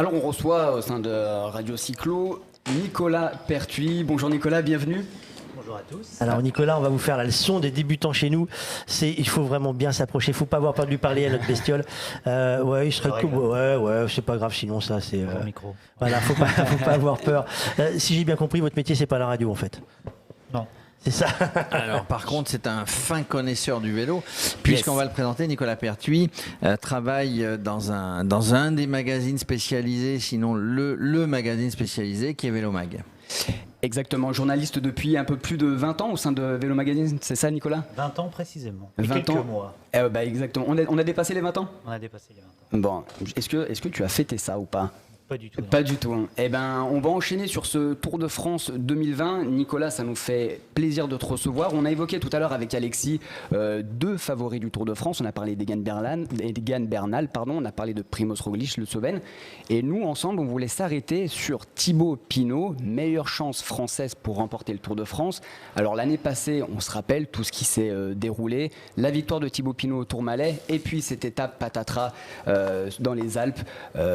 Alors on reçoit au sein de Radio Cyclo Nicolas Pertuis. Bonjour Nicolas, bienvenue. Bonjour à tous. Alors Nicolas, on va vous faire la leçon des débutants chez nous. Il faut vraiment bien s'approcher. Il ne faut pas avoir peur de lui parler à notre bestiole. Ouais, il serait cool. Ouais, c'est pas grave. Sinon ça, c'est. Micro. Voilà, faut pas avoir peur. Si j'ai bien compris, votre métier c'est pas la radio en fait. Non. C'est ça. Alors, par contre, c'est un fin connaisseur du vélo, puisqu'on va le présenter. Nicolas Pertuis travaille dans un des magazines spécialisés, sinon le magazine spécialisé qui est Vélo Mag. Exactement, journaliste depuis un peu plus de 20 ans au sein de Vélo Magazine, c'est ça Nicolas? 20 ans précisément. 20 quelques ans. mois. Exactement, on a dépassé les 20 ans? On a dépassé les 20 ans. Bon, est-ce que tu as fêté ça ou pas? Pas du tout. Non. Pas du tout. Hein. Eh ben, on va enchaîner sur ce Tour de France 2020. Nicolas, ça nous fait plaisir de te recevoir. On a évoqué tout à l'heure avec Alexis deux favoris du Tour de France. On a parlé d'Egan Bernal, on a parlé de Primož Roglič, le Slovène. Et nous, ensemble, on voulait s'arrêter sur Thibaut Pinot, meilleure chance française pour remporter le Tour de France. Alors l'année passée, on se rappelle tout ce qui s'est déroulé. La victoire de Thibaut Pinot au Tourmalet et puis cette étape patatras dans les Alpes.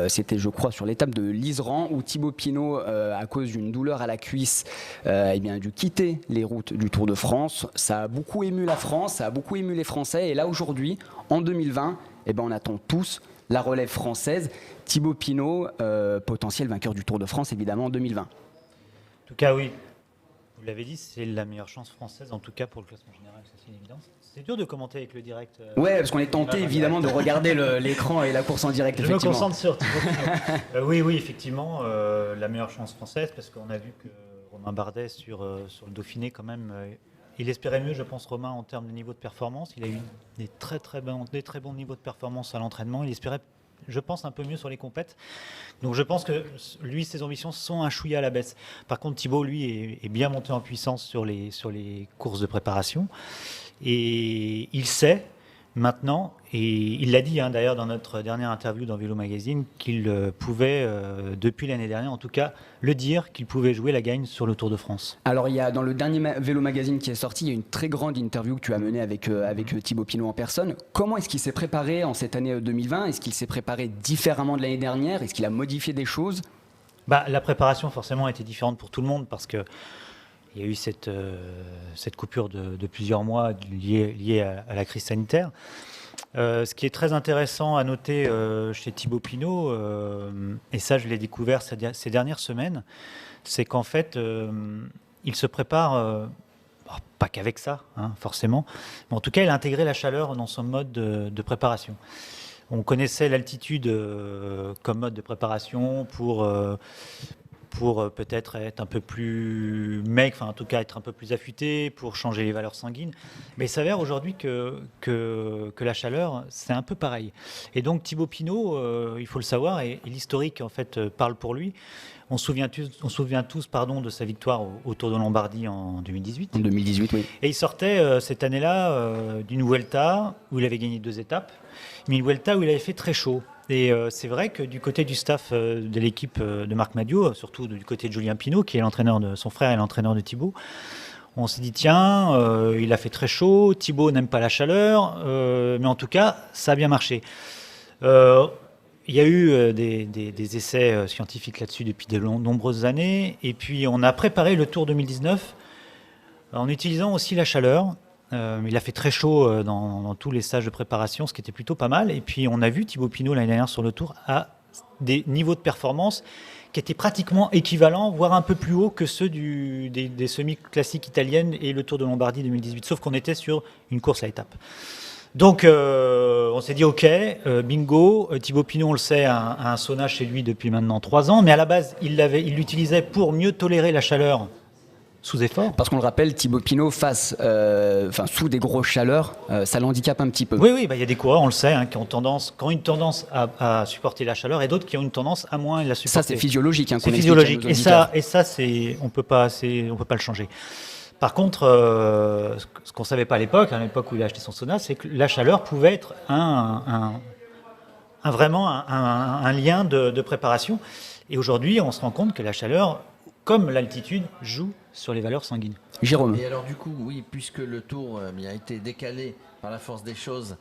C'était, je crois, sur l'étape de l'Iseran où Thibaut Pinot, à cause d'une douleur à la cuisse, a dû quitter les routes du Tour de France. Ça a beaucoup ému la France, ça a beaucoup ému les Français. Et là aujourd'hui, en 2020, on attend tous la relève française. Thibaut Pinot, potentiel vainqueur du Tour de France évidemment en 2020. En tout cas, oui. Vous l'avez dit, c'est la meilleure chance française, en tout cas pour le classement général, ça c'est une évidence. C'est dur de commenter avec le direct. Ouais, parce qu'on est tenté évidemment de regarder l'écran et la course en direct. Je me concentre sur Thibaut Pinot. Oui, effectivement, la meilleure chance française, parce qu'on a vu que Romain Bardet sur le Dauphiné, quand même, il espérait mieux, je pense, Romain, en termes de niveau de performance. Il a eu des très bons niveaux de performance à l'entraînement. Il espérait, je pense, un peu mieux sur les compètes. Donc je pense que lui, ses ambitions sont un chouïa à la baisse. Par contre, Thibaut, lui, est bien monté en puissance sur les courses de préparation. Et il sait maintenant, et il l'a dit d'ailleurs dans notre dernière interview dans Vélo Magazine, qu'il pouvait, depuis l'année dernière en tout cas, le dire qu'il pouvait jouer la gagne sur le Tour de France. Alors il y a dans le dernier Vélo Magazine qui est sorti, il y a une très grande interview que tu as menée avec Thibaut Pinot en personne. Comment est-ce qu'il s'est préparé en cette année 2020? Est-ce qu'il s'est préparé différemment de l'année dernière? Est-ce qu'il a modifié des choses? La préparation forcément était différente pour tout le monde parce que il y a eu cette coupure de plusieurs mois liée à la crise sanitaire. Ce qui est très intéressant à noter chez Thibaut Pinot, et ça je l'ai découvert ces dernières semaines, c'est qu'en fait, il se prépare, pas qu'avec ça, forcément, mais en tout cas, il a intégré la chaleur dans son mode de préparation. On connaissait l'altitude comme mode de préparation pour peut-être être un peu plus maigre, en tout cas être un peu plus affûté, pour changer les valeurs sanguines. Mais il s'avère aujourd'hui que la chaleur, c'est un peu pareil. Et donc Thibaut Pinot, il faut le savoir, et l'historique en fait parle pour lui. On se souvient tous de sa victoire au Tour de Lombardie en 2018. En 2018, oui. Et il sortait cette année-là d'une Vuelta où il avait gagné 2 étapes, mais une Vuelta où il avait fait très chaud. Et c'est vrai que du côté du staff de l'équipe de Marc Madiot, surtout du côté de Julien Pinot, qui est l'entraîneur de son frère et l'entraîneur de Thibaut, on s'est dit tiens, il a fait très chaud, Thibaut n'aime pas la chaleur, mais en tout cas, ça a bien marché. Il y a eu des essais scientifiques là-dessus depuis de nombreuses années, et puis on a préparé le Tour 2019 en utilisant aussi la chaleur. Il a fait très chaud dans tous les stages de préparation, ce qui était plutôt pas mal. Et puis on a vu Thibaut Pinot l'année dernière sur le Tour à des niveaux de performance qui étaient pratiquement équivalents, voire un peu plus hauts que ceux des semi-classiques italiennes et le Tour de Lombardie 2018, sauf qu'on était sur une course à étapes. Donc on s'est dit ok, bingo, Thibaut Pinot on le sait a un sauna chez lui depuis maintenant 3 ans, mais à la base il l'utilisait pour mieux tolérer la chaleur sous effort. Parce qu'on le rappelle, Thibaut Pinot sous des grosses chaleurs, ça l'handicape un petit peu. Oui, il y a des coureurs, on le sait, qui ont une tendance à supporter la chaleur et d'autres qui ont une tendance à moins la supporter. Ça c'est physiologique. C'est physiologique et ça on peut pas le changer. Par contre, ce qu'on savait pas à l'époque où il a acheté son sauna, c'est que la chaleur pouvait être vraiment un lien de préparation. Et aujourd'hui, on se rend compte que la chaleur, comme l'altitude, joue sur les valeurs sanguines. Jérôme. Et alors du coup, oui, puisque le Tour a été décalé par la force des choses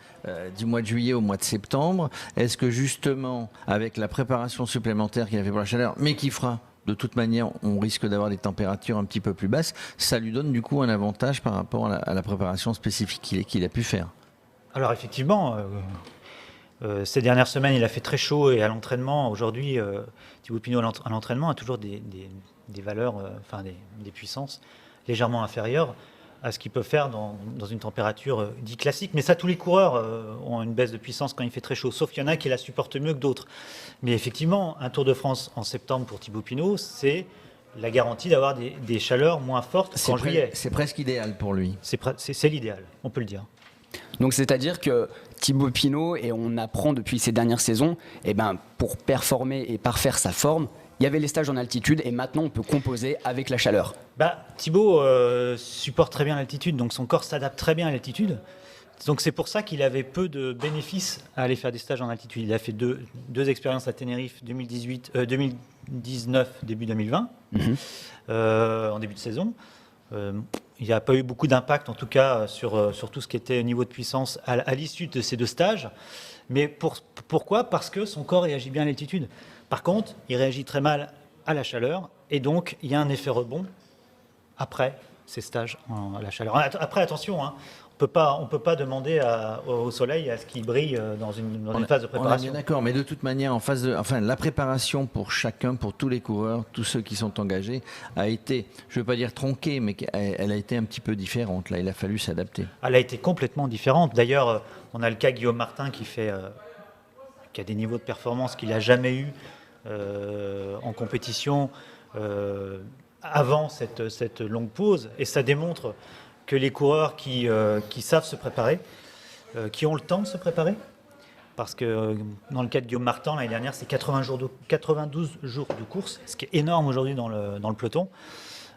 du mois de juillet au mois de septembre. Est-ce que justement, avec la préparation supplémentaire qu'il a fait pour la chaleur, mais qui fera de toute manière, on risque d'avoir des températures un petit peu plus basses, ça lui donne du coup un avantage par rapport à la préparation spécifique qu'il a pu faire? Alors effectivement, ces dernières semaines, il a fait très chaud et à l'entraînement, aujourd'hui, Thibaut Pinot à l'entraînement a toujours des valeurs, des puissances légèrement inférieures à ce qu'il peut faire dans une température dite classique. Mais ça, tous les coureurs ont une baisse de puissance quand il fait très chaud, sauf qu'il y en a qui la supportent mieux que d'autres. Mais effectivement, un Tour de France en septembre pour Thibaut Pinot, c'est la garantie d'avoir des chaleurs moins fortes qu'en juillet. C'est presque idéal pour lui. C'est l'idéal, on peut le dire. Donc c'est-à-dire que Thibaut Pinot, et on apprend depuis ces dernières saisons, pour performer et parfaire sa forme, il y avait les stages en altitude et maintenant on peut composer avec la chaleur. Thibaut supporte très bien l'altitude, donc son corps s'adapte très bien à l'altitude. Donc c'est pour ça qu'il avait peu de bénéfices à aller faire des stages en altitude. Il a fait deux expériences à Tenerife, 2019, début 2020, en début de saison. Il n'y a pas eu beaucoup d'impact, en tout cas, sur tout ce qui était niveau de puissance à l'issue de ces deux stages. Mais pourquoi ? Parce que son corps réagit bien à l'altitude. Par contre, il réagit très mal à la chaleur, et donc il y a un effet rebond après ces stages à la chaleur. Après, attention, on peut pas demander au soleil à ce qu'il brille dans une phase de préparation. On est bien d'accord, mais de toute manière, la préparation pour chacun, pour tous les coureurs, tous ceux qui sont engagés, a été, je ne veux pas dire tronquée, mais elle a été un petit peu différente. Là, il a fallu s'adapter. Elle a été complètement différente. D'ailleurs, on a le cas Guillaume Martin qui a des niveaux de performance qu'il n'a jamais eu en compétition avant cette longue pause, et ça démontre que les coureurs qui savent se préparer, qui ont le temps de se préparer, parce que dans le cas de Guillaume Martin, l'année dernière, c'est 92 jours de course, ce qui est énorme aujourd'hui dans le peloton.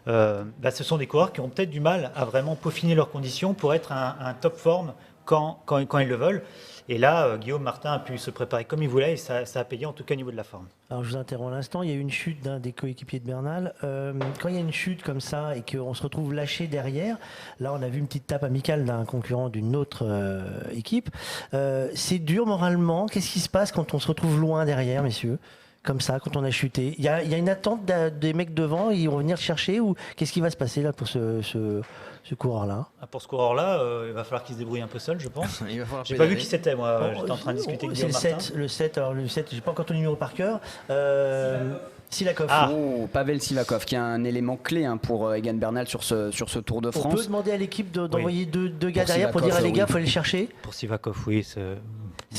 Ce sont des coureurs qui ont peut-être du mal à vraiment peaufiner leurs conditions pour être un top forme quand ils le veulent. Et là, Guillaume Martin a pu se préparer comme il voulait et ça a payé en tout cas au niveau de la forme. Alors je vous interromps un instant, il y a eu une chute d'un des coéquipiers de Bernal. Quand il y a une chute comme ça et qu'on se retrouve lâché derrière, là on a vu une petite tape amicale d'un concurrent d'une autre équipe. C'est dur moralement, qu'est-ce qui se passe quand on se retrouve loin derrière, messieurs ? Comme ça, quand on a chuté. Il y a une attente des mecs devant, ils vont venir chercher, ou qu'est-ce qui va se passer là pour ce coureur-là ? Pour ce coureur-là, il va falloir qu'il se débrouille un peu seul, je pense. Il va falloir J'ai pas vu qui c'était, moi. J'étais en train de discuter avec Guillaume Martin. Le 7, j'ai pas encore ton numéro par cœur. Sivakov. Pavel Sivakov, qui est un élément clé pour Egan Bernal sur ce Tour de France. On peut demander à l'équipe d'envoyer deux gars derrière pour dire à les gars, il faut aller le chercher. Pour Sivakov, oui.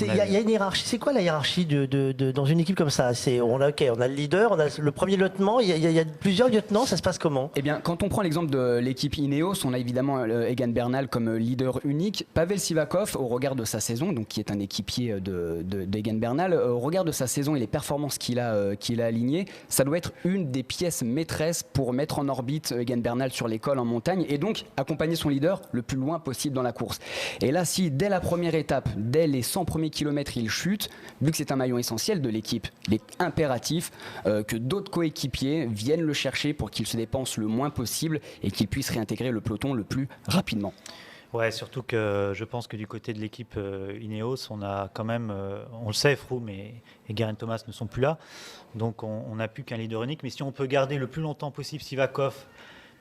Il y a une hiérarchie. C'est quoi la hiérarchie dans une équipe comme ça ? On a le leader, on a le premier lieutenant, il y a plusieurs lieutenants, ça se passe comment ? Eh bien, quand on prend l'exemple de l'équipe Ineos, on a évidemment Egan Bernal comme leader unique. Pavel Sivakov, au regard de sa saison, donc qui est un équipier d'Egan Bernal, au regard de sa saison et les performances qu'il a alignées, ça doit être une des pièces maîtresses pour mettre en orbite Egan Bernal sur les cols en montagne et donc accompagner son leader le plus loin possible dans la course. Et là, si dès la première étape, dès les 100 premiers kilomètres, il chute, vu que c'est un maillon essentiel de l'équipe, il est impératif que d'autres coéquipiers viennent le chercher pour qu'il se dépense le moins possible et qu'il puisse réintégrer le peloton le plus rapidement. Ouais, surtout que je pense que du côté de l'équipe Ineos, on a quand même, on le sait, Froome et Geraint Thomas ne sont plus là, donc on n'a plus qu'un leader unique. Mais si on peut garder le plus longtemps possible Sivakov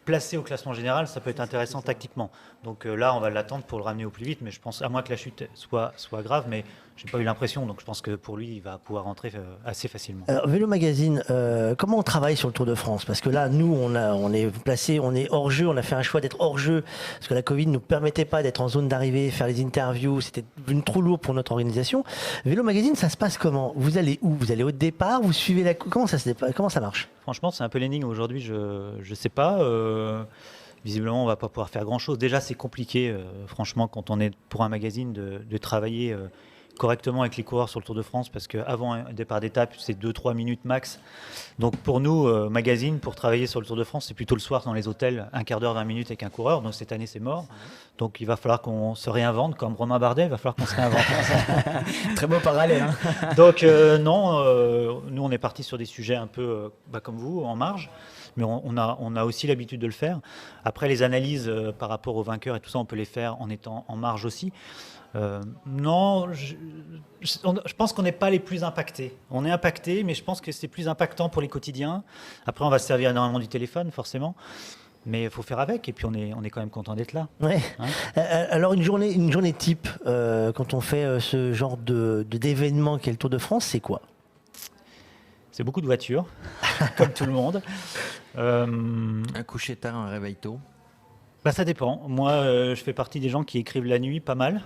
placé au classement général, ça peut être intéressant tactiquement. Donc là, on va l'attendre pour le ramener au plus vite, mais je pense, à moins que la chute soit grave, mais je n'ai pas eu l'impression, donc je pense que pour lui, il va pouvoir rentrer assez facilement. Alors, Vélo Magazine, comment on travaille sur le Tour de France ? Parce que là, nous, on est placé, on est hors jeu, on a fait un choix d'être hors jeu, parce que la Covid ne nous permettait pas d'être en zone d'arrivée, faire les interviews, c'était devenu trop lourd pour notre organisation. Vélo Magazine, ça se passe comment ? Vous allez où ? Vous allez au départ ? Vous suivez comment ça marche ? Franchement, c'est un peu l'énigme aujourd'hui, je sais pas. Visiblement, on va pas pouvoir faire grand-chose. Déjà, c'est compliqué, franchement, quand on est pour un magazine, de travailler correctement avec les coureurs sur le Tour de France parce qu'avant un départ d'étape, c'est 2-3 minutes max. Donc pour nous, magazine, pour travailler sur le Tour de France, c'est plutôt le soir dans les hôtels, un quart d'heure, 20 minutes avec un coureur. Donc cette année, c'est mort. Donc il va falloir qu'on se réinvente, comme Romain Bardet, il va falloir qu'on se réinvente. Très beau parallèle. Hein. Donc nous, on est parti sur des sujets un peu comme vous, en marge. Mais on a aussi l'habitude de le faire. Après, les analyses par rapport aux vainqueurs et tout ça, on peut les faire en étant en marge aussi. Non, je pense qu'on n'est pas les plus impactés. On est impactés, mais je pense que c'est plus impactant pour les quotidiens. Après, on va se servir énormément du téléphone, forcément. Mais il faut faire avec, et puis on est quand même content d'être là. Ouais. Hein, alors une journée type, quand on fait ce genre d'événement qu'est le Tour de France, c'est quoi ? c'est beaucoup de voitures, comme tout le monde. Un coucher tard, un réveil tôt. Ça dépend. Moi, je fais partie des gens qui écrivent la nuit pas mal.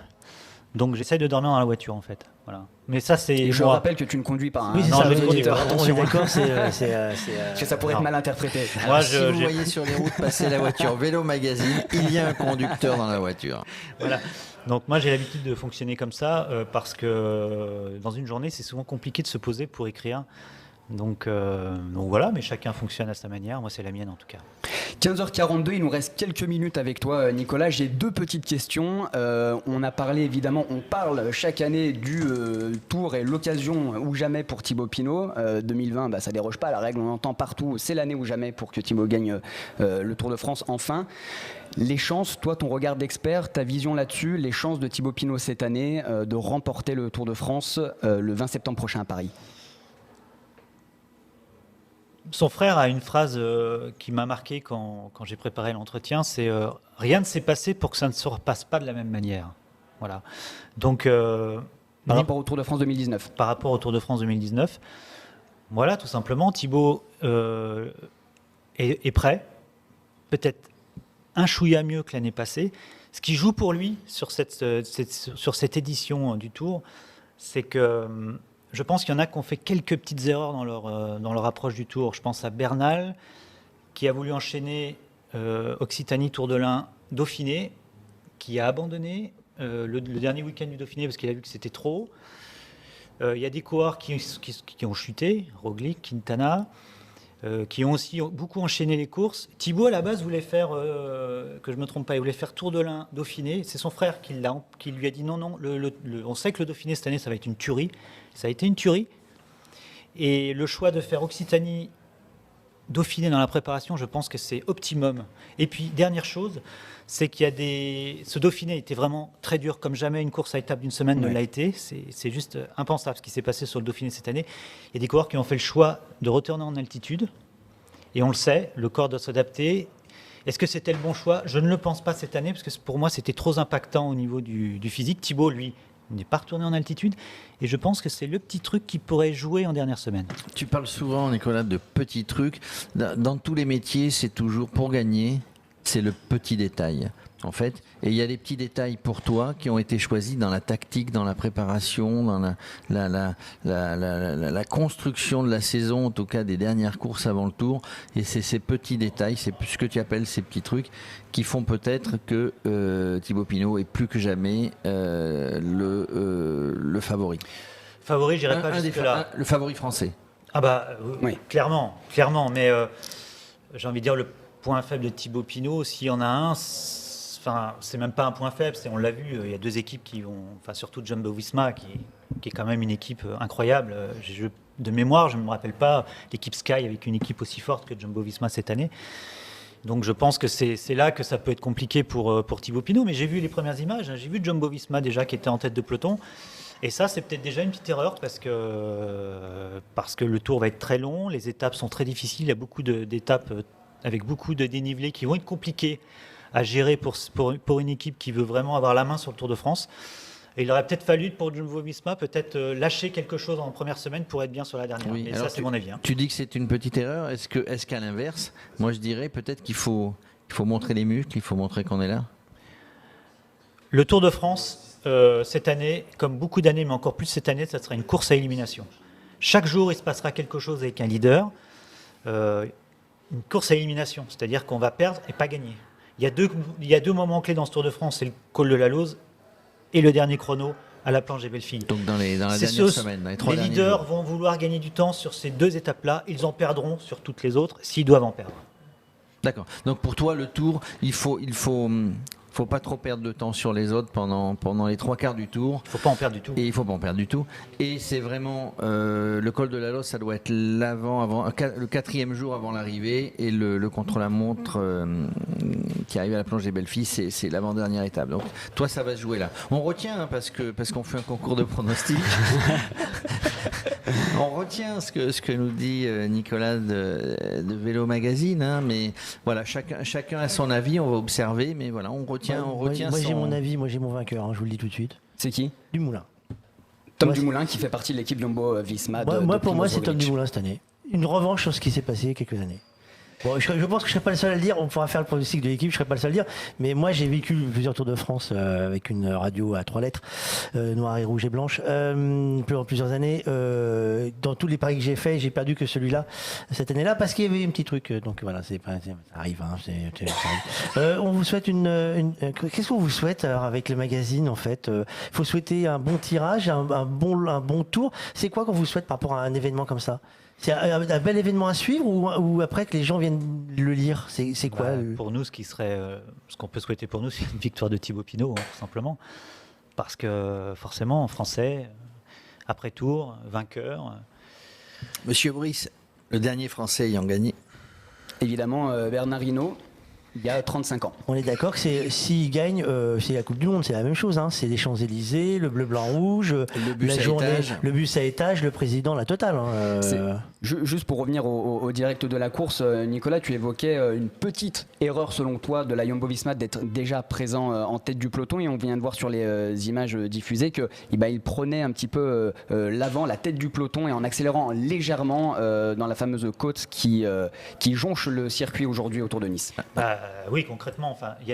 Donc j'essaye de dormir dans la voiture en fait. Voilà. Mais ça c'est. Et je rappelle que tu ne conduis pas. Hein. Oui, c'est Non, ça. je conduis pas. On est d'accord, Parce que ça pourrait être mal interprété. Moi, Si vous voyez sur les routes passer la voiture Vélo Magazine, il y a un conducteur dans la voiture. Voilà. Donc moi j'ai l'habitude de fonctionner comme ça parce que dans une journée c'est souvent compliqué de se poser pour écrire. Donc voilà, mais chacun fonctionne à sa manière. Moi c'est la mienne en tout cas. 15h42, il nous reste quelques minutes avec toi Nicolas. J'ai deux petites questions. On a parlé évidemment, on parle chaque année du Tour et l'occasion ou jamais pour Thibaut Pinot. 2020, ça déroge pas à la règle, on entend partout, c'est l'année ou jamais pour que Thibaut gagne le Tour de France enfin. Les chances, toi ton regard d'expert, ta vision là-dessus, les chances de Thibaut Pinot cette année de remporter le Tour de France le 20 septembre prochain à Paris. Son frère a une phrase qui m'a marqué quand j'ai préparé l'entretien, c'est rien ne s'est passé pour que ça ne se repasse pas de la même manière. Voilà. Donc par rapport au Tour de France 2019. Par rapport au Tour de France 2019, voilà, tout simplement, Thibaut est prêt, peut-être un chouïa mieux que l'année passée. Ce qui joue pour lui sur cette édition du Tour, c'est que je pense qu'il y en a qui ont fait quelques petites erreurs dans leur approche du Tour. Je pense à Bernal, qui a voulu enchaîner Occitanie, Tour de l'Ain, Dauphiné, qui a abandonné le dernier week-end du Dauphiné parce qu'il a vu que c'était trop. Il y a des coureurs qui ont chuté, Roglic, Quintana, qui ont aussi beaucoup enchaîné les courses. Thibaut, à la base, voulait faire, que je ne me trompe pas, il voulait faire Tour de l'Ain, Dauphiné. C'est son frère qui lui a dit non, on sait que le Dauphiné cette année, ça va être une tuerie. Ça a été une tuerie. Et le choix de faire Occitanie, Dauphiné dans la préparation, je pense que c'est optimum. Et puis, dernière chose, c'est qu'il y a ce Dauphiné était vraiment très dur, comme jamais une course à étape d'une semaine ne l'a été. C'est juste impensable ce qui s'est passé sur le Dauphiné cette année. Il y a des coureurs qui ont fait le choix de retourner en altitude. Et on le sait, le corps doit s'adapter. Est-ce que c'était le bon choix ? Je ne le pense pas cette année, parce que pour moi, c'était trop impactant au niveau du physique. Thibaut, lui, n'est pas retourné en altitude. Et je pense que c'est le petit truc qui pourrait jouer en dernière semaine. Tu parles souvent, Nicolas, de petits trucs. Dans tous les métiers, c'est toujours pour gagner, c'est le petit détail, en fait. Et il y a des petits détails pour toi qui ont été choisis dans la tactique, dans la préparation, dans la construction de la saison, en tout cas des dernières courses avant le Tour. Et c'est ces petits détails, c'est ce que tu appelles ces petits trucs, qui font peut-être que Thibaut Pinot est plus que jamais le favori. Favori, j'irai pas jusque-là. Le favori français. Oui. Clairement. Mais j'ai envie de dire le point faible de Thibaut Pinot, s'il y en a un, c'est même pas un point faible, on l'a vu, il y a deux équipes qui ont, surtout Jumbo-Visma, qui est quand même une équipe incroyable. De mémoire, je ne me rappelle pas l'équipe Sky avec une équipe aussi forte que Jumbo-Visma cette année. Donc je pense que c'est là que ça peut être compliqué pour Thibaut Pinot. Mais j'ai vu les premières images, j'ai vu Jumbo-Visma déjà qui était en tête de peloton. Et ça, c'est peut-être déjà une petite erreur parce que le Tour va être très long, les étapes sont très difficiles, il y a beaucoup d'étapes avec beaucoup de dénivelés qui vont être compliqués à gérer pour une équipe qui veut vraiment avoir la main sur le Tour de France. Et il aurait peut-être fallu pour Jumbo-Visma lâcher quelque chose en première semaine pour être bien sur la dernière. Oui, et ça, c'est mon avis. Tu dis que c'est une petite erreur. Est-ce qu'à l'inverse, moi je dirais peut-être qu'il faut montrer les muscles, il faut montrer qu'on est là. Le Tour de France, cette année, comme beaucoup d'années, mais encore plus cette année, ça sera une course à élimination. Chaque jour, il se passera quelque chose avec un leader. Une course à élimination, c'est-à-dire qu'on va perdre et pas gagner. Il y a deux moments clés dans ce Tour de France, c'est le col de la Lose et le dernier chrono à la planche des belles filles. Donc dans la C'est dernière semaine, dans les 3 les derniers leaders jours. vont vouloir gagner du temps sur ces 2 étapes-là. Ils en perdront sur toutes les autres s'ils doivent en perdre. D'accord. Donc pour toi, le Tour, il faut pas trop perdre de temps sur les autres pendant les 3 quarts du Tour. Il ne faut pas en perdre du tout. Et il faut pas en perdre du tout. Et c'est vraiment le col de la Losse, ça doit être le 4e jour avant l'arrivée, et le contre-la-montre qui arrive à la planche des belles filles, c'est l'avant-dernière étape. Donc toi, ça va se jouer là. On retient parce qu'on fait un concours de pronostics. On retient ce que nous dit Nicolas de Vélo Magazine, hein, mais voilà, chacun a son avis. On va observer, mais voilà, on retient. Moi, j'ai mon avis, moi j'ai mon vainqueur, hein, je vous le dis tout de suite. C'est qui? Dumoulin. Tom Moi, Dumoulin qui fait partie de l'équipe Jumbo-Visma. Pour moi, c'est Tom Dumoulin cette année. Une revanche sur ce qui s'est passé il y a quelques années. Bon, je pense que je ne serai pas le seul à le dire. On pourra faire le pronostic de l'équipe, je ne serai pas le seul à le dire. Mais moi, j'ai vécu plusieurs Tours de France avec une radio à 3 lettres, noire et rouge et blanche, pendant plusieurs années. Dans tous les paris que j'ai faits, j'ai perdu que celui-là cette année-là parce qu'il y avait un petit truc. Donc voilà, ça arrive. Hein, ça arrive. On vous souhaite qu'est-ce qu'on vous souhaite alors, avec le magazine en fait? Il faut souhaiter un bon tirage, un bon tour. C'est quoi qu'on vous souhaite par rapport à un événement comme ça? C'est un bel événement à suivre ou après que les gens viennent le lire? C'est quoi Pour nous, ce qu'on peut souhaiter pour nous, c'est une victoire de Thibaut Pinot, hein, tout simplement. Parce que forcément, en français, après tour, vainqueur. Monsieur Brice, le dernier Français ayant gagné. Évidemment, Bernard Hinault, il y a 35 ans. On est d'accord que s'il gagne, c'est la Coupe du Monde, c'est la même chose. Hein. C'est les Champs-Élysées, le bleu, blanc, rouge, bus la à journée, étage. le bus à étage, le président, la totale. Hein. Juste pour revenir au direct de la course, Nicolas, tu évoquais une petite erreur selon toi de la Jumbo-Visma d'être déjà présent en tête du peloton, et on vient de voir sur les images diffusées que il prenait un petit peu l'avant, la tête du peloton, et en accélérant légèrement dans la fameuse côte qui jonche le circuit aujourd'hui autour de Nice. Oui, concrètement, enfin, il y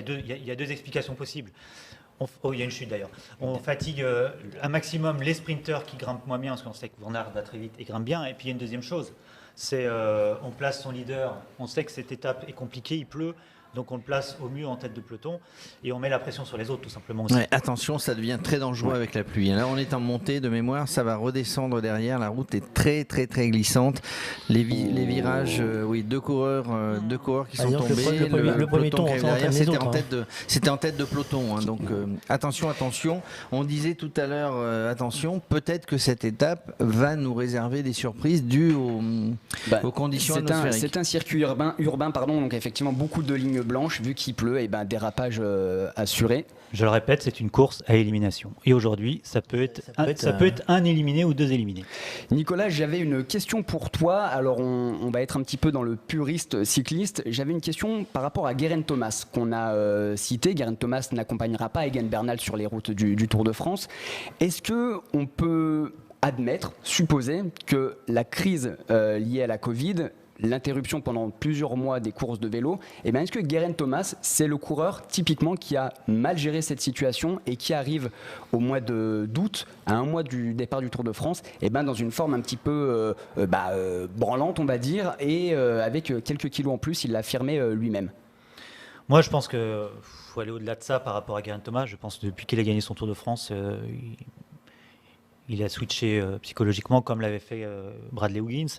a deux explications possibles. Il y a une chute d'ailleurs. On fatigue un maximum les sprinteurs qui grimpent moins bien, parce qu'on sait que Van Aert va très vite et grimpe bien. Et puis il y a une deuxième chose, c'est on place son leader. On sait que cette étape est compliquée, il pleut. Donc on le place au mieux en tête de peloton et on met la pression sur les autres tout simplement aussi. Ouais, attention, ça devient très dangereux avec la pluie. Là, on est en montée de mémoire, ça va redescendre derrière. La route est très très très glissante. Les virages, deux coureurs qui sont tombés. Le peloton qui arrive derrière, c'était autres, en tête de peloton. Hein. Donc attention. On disait tout à l'heure, attention, peut-être que cette étape va nous réserver des surprises dues aux conditions atmosphériques. C'est un circuit urbain, donc effectivement beaucoup de lignes blanches, vu qu'il pleut, et dérapage assuré. Je le répète, c'est une course à élimination. Et aujourd'hui, ça peut être un éliminé ou 2 éliminés. Nicolas, j'avais une question pour toi. Alors, on va être un petit peu dans le puriste cycliste. J'avais une question par rapport à Geraint Thomas, qu'on a cité. Geraint Thomas n'accompagnera pas Egan Bernal sur les routes du Tour de France. Est-ce qu'on peut supposer que la crise liée à la Covid, l'interruption pendant plusieurs mois des courses de vélo, est-ce que Geraint Thomas, c'est le coureur typiquement qui a mal géré cette situation et qui arrive au mois d'août, à un mois du départ du Tour de France, dans une forme un petit peu branlante, on va dire, et avec quelques kilos en plus, il l'a affirmé lui-même. Moi, je pense qu'il faut aller au-delà de ça par rapport à Geraint Thomas. Je pense que depuis qu'il a gagné son Tour de France, il a switché psychologiquement comme l'avait fait Bradley Wiggins.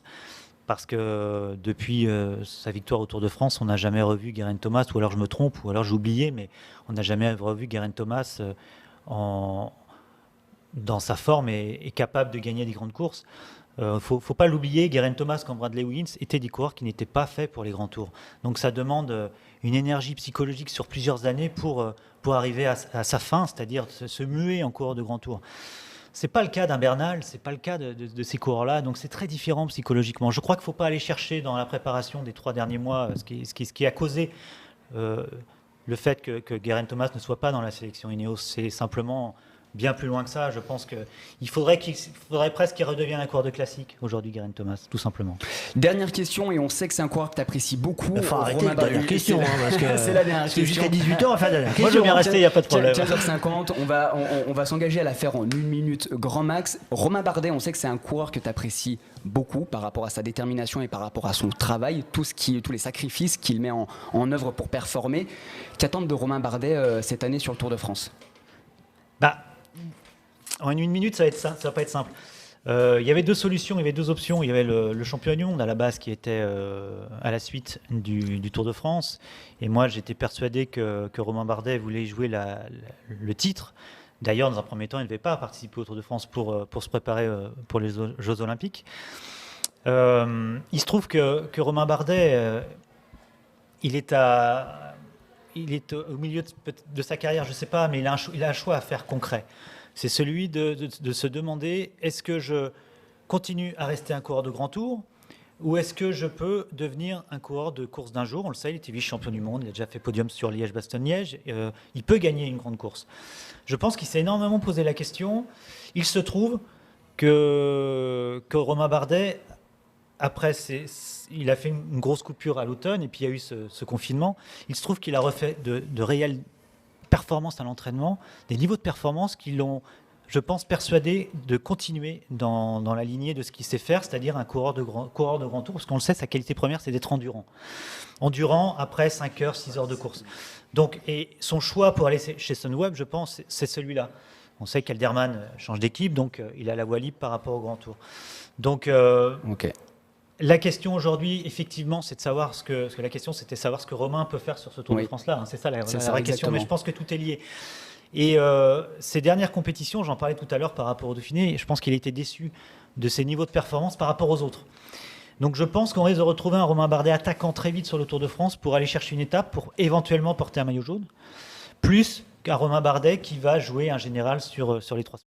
Parce que depuis sa victoire au Tour de France, on n'a jamais revu Geraint Thomas, ou alors je me trompe, ou alors j'ai oublié, mais on n'a jamais revu Geraint Thomas dans sa forme et capable de gagner des grandes courses. Faut pas l'oublier, Geraint Thomas comme Bradley Wiggins étaient des coureurs qui n'étaient pas faits pour les grands tours. Donc ça demande une énergie psychologique sur plusieurs années pour arriver à sa fin, c'est-à-dire se muer en coureur de grands tours. C'est pas le cas d'un Bernal, c'est pas le cas de ces coureurs-là, donc c'est très différent psychologiquement. Je crois qu'il ne faut pas aller chercher dans la préparation des 3 derniers mois ce qui a causé le fait que Geraint Thomas ne soit pas dans la sélection Ineos. C'est simplement bien plus loin que ça. Je pense qu'il faudrait presque qu'il redevienne un coureur de classique aujourd'hui, Geraint Thomas, tout simplement. Dernière question, et on sait que c'est un coureur que tu apprécies beaucoup. Enfin, arrêtez la dernière question, parce que c'est la dernière question. Jusqu'à 18h, on va faire la dernière question. Moi, je veux bien rester, il n'y a pas de problème. 15h50, on va s'engager à la faire en 1 minute grand max. Romain Bardet, on sait que c'est un coureur que tu apprécies beaucoup par rapport à sa détermination et par rapport à son travail, tous les sacrifices qu'il met en œuvre pour performer. Qu'attendre de Romain Bardet cette année sur le Tour de France ? En une minute, ça va pas être simple. Il y avait deux solutions, il y avait deux options. Il y avait le champion du monde à la base qui était à la suite du Tour de France. Et moi, j'étais persuadé que Romain Bardet voulait jouer le titre. D'ailleurs, dans un premier temps, il ne devait pas participer au Tour de France pour se préparer pour les Jeux Olympiques. Il se trouve que Romain Bardet, il est au milieu de sa carrière, je ne sais pas, mais il a un choix à faire concret. C'est celui de se demander, est-ce que je continue à rester un coureur de grand tour ou est-ce que je peux devenir un coureur de course d'un jour? On le sait, il était vice-champion du monde, il a déjà fait podium sur Liège-Bastogne-Liège, il peut gagner une grande course. Je pense qu'il s'est énormément posé la question. Il se trouve que Romain Bardet, après, il a fait une grosse coupure à l'automne et puis il y a eu ce confinement. Il se trouve qu'il a refait de réelles performances à l'entraînement, des niveaux de performance qui l'ont, je pense, persuadé de continuer dans la lignée de ce qu'il sait faire, c'est-à-dire un coureur de grand tour, parce qu'on le sait, sa qualité première, c'est d'être endurant. Endurant après 5 heures, 6 heures de course. Donc, et son choix pour aller chez Sunweb, je pense, c'est celui-là. On sait qu'Alderman change d'équipe, donc il a la voie libre par rapport au grand tour. Donc, la question aujourd'hui, effectivement, c'est de savoir parce que la question, c'était de savoir ce que Romain peut faire sur ce Tour de France-là. Hein, c'est ça la vraie question, mais je pense que tout est lié. Et ces dernières compétitions, j'en parlais tout à l'heure par rapport au Dauphiné, je pense qu'il a été déçu de ses niveaux de performance par rapport aux autres. Donc je pense qu'on risque de retrouver un Romain Bardet attaquant très vite sur le Tour de France pour aller chercher une étape, pour éventuellement porter un maillot jaune, plus qu'un Romain Bardet qui va jouer un général sur les 3